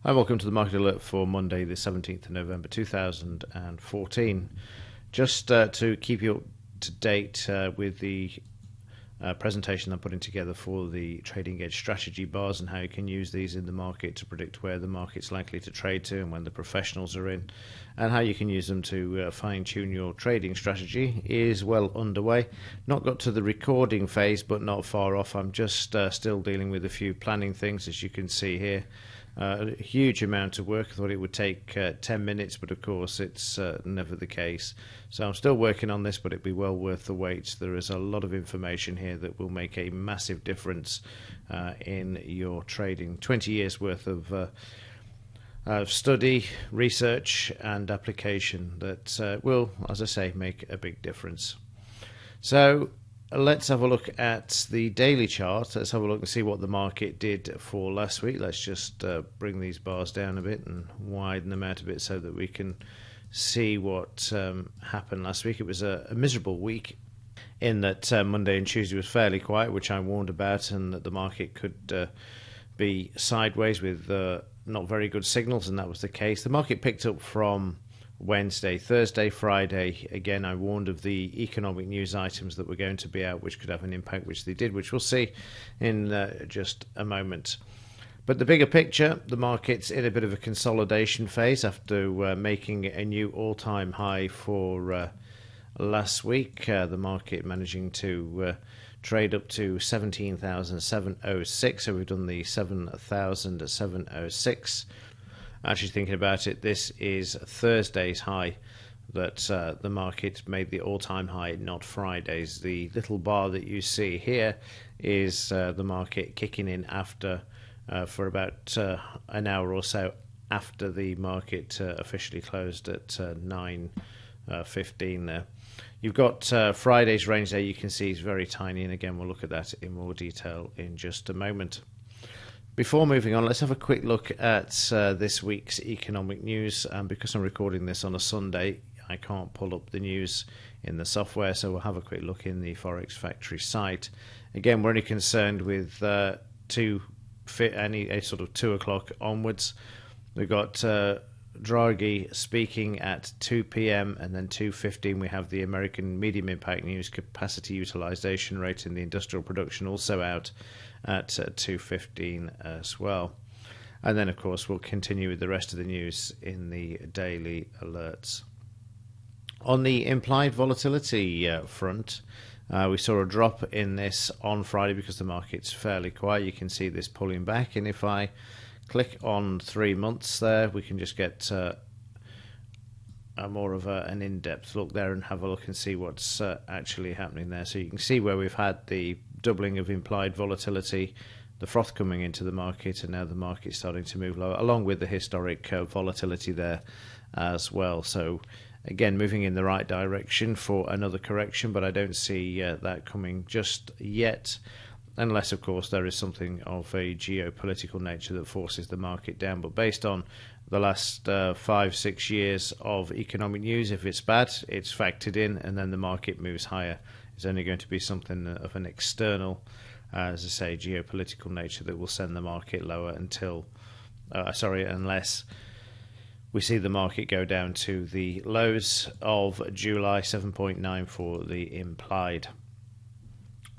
Hi, welcome to the Market Alert for Monday, the 17th of November 2014. Just to keep you up to date with the presentation I'm putting together for the trading edge strategy bars and how you can use these in the market to predict where the market's likely to trade to and when the professionals are in, and how you can use them to fine-tune your trading strategy is well underway. Not got to the recording phase, but not far off. I'm just still dealing with a few planning things, as you can see here. A huge amount of work. I thought it would take 10 minutes, but of course it's never the case. So I'm still working on this, but it'd be well worth the wait. There is a lot of information here that will make a massive difference in your trading. 20 years worth of study, research and application that will, as I say, make a big difference. So let's have a look at the daily chart. Let's have a look and see what the market did for last week. Let's just bring these bars down a bit and widen them out a bit so that we can see what happened last week. It was a miserable week in that Monday and Tuesday was fairly quiet, which I warned about, and that the market could be sideways with not very good signals, and that was the case. The market picked up from Wednesday, Thursday, Friday. Again, I warned of the economic news items that were going to be out, which could have an impact, which they did, which we'll see in just a moment. But the bigger picture, the market's in a bit of a consolidation phase after making a new all-time high for last week. The market managing to trade up to 17,706, so we've done the 7,706. Actually, thinking about it, this is Thursday's high that the market made the all-time high, not Friday's. The little bar that you see here is the market kicking in after for about an hour or so after the market officially closed at 9:15 there. You've got Friday's range there, you can see is very tiny, and again we'll look at that in more detail in just a moment. Before moving on, let's have a quick look at this week's economic news. Because I'm recording this on a Sunday, I can't pull up the news in the software, so we'll have a quick look in the Forex Factory site. Again, we're only concerned with any sort of 2 o'clock onwards. We've got Draghi speaking at 2 p.m. and then 2:15 we have the American medium impact news, capacity utilization rate in the industrial production also out at 2:15 as well. And then of course we'll continue with the rest of the news in the daily alerts. On the implied volatility front, we saw a drop in this on Friday because the market's fairly quiet. You can see this pulling back, and if I click on 3 months there, we can just get more of an in-depth look there and have a look and see what's actually happening there. So you can see where we've had the doubling of implied volatility, the froth coming into the market, and now the market's starting to move lower, along with the historic volatility there as well. So again, moving in the right direction for another correction, but I don't see that coming just yet, unless of course there is something of a geopolitical nature that forces the market down. But based on the last 5-6 years of economic news, if it's bad, it's factored in and then the market moves higher. It's only going to be something of an external, as I say, geopolitical nature that will send the market lower unless we see the market go down to the lows of July 7.9 for the implied.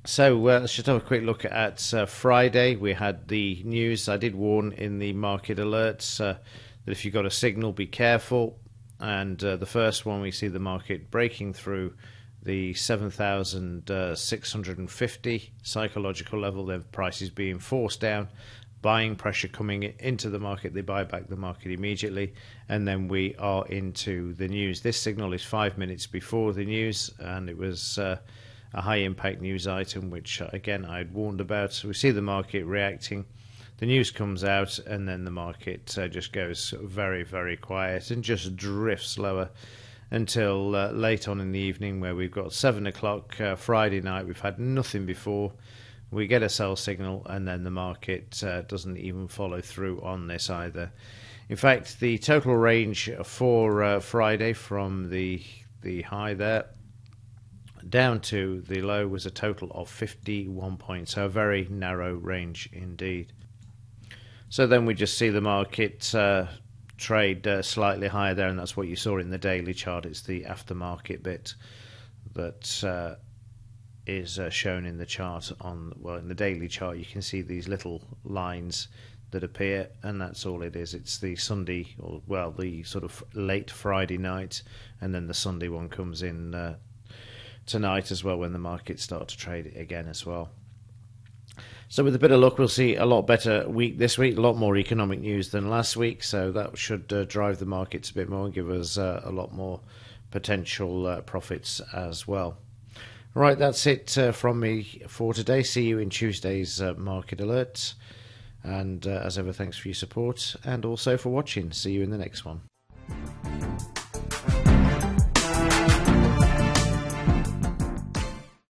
So let's just have a quick look at Friday. We had the news. I did warn in the market alerts that if you've got a signal, be careful. And the first one, we see the market breaking through the 7,650 psychological level. The price is being forced down. Buying pressure coming into the market, they buy back the market immediately, and then we are into the news. This signal is 5 minutes before the news, and it was a high impact news item, which again I'd warned about. So we see the market reacting, the news comes out, and then the market just goes very, very quiet and just drifts lower until late on in the evening, where we've got 7 o'clock Friday night. We've had nothing before. We get a sell signal, and then the market doesn't even follow through on this either. In fact, the total range for Friday from the high there down to the low was a total of 51 points, so a very narrow range indeed. So then we just see the market trade slightly higher there, and that's what you saw in the daily chart. It's the aftermarket bit that is shown in the chart in the daily chart. You can see these little lines that appear, and that's all it is. It's the Sunday, the sort of late Friday night, and then the Sunday one comes in tonight as well, when the markets start to trade again as well. So with a bit of luck, we'll see a lot better week this week, a lot more economic news than last week, so that should drive the markets a bit more and give us a lot more potential profits as well. Right, that's it from me for today. See you in Tuesday's Market Alerts. And as ever, thanks for your support and also for watching. See you in the next one.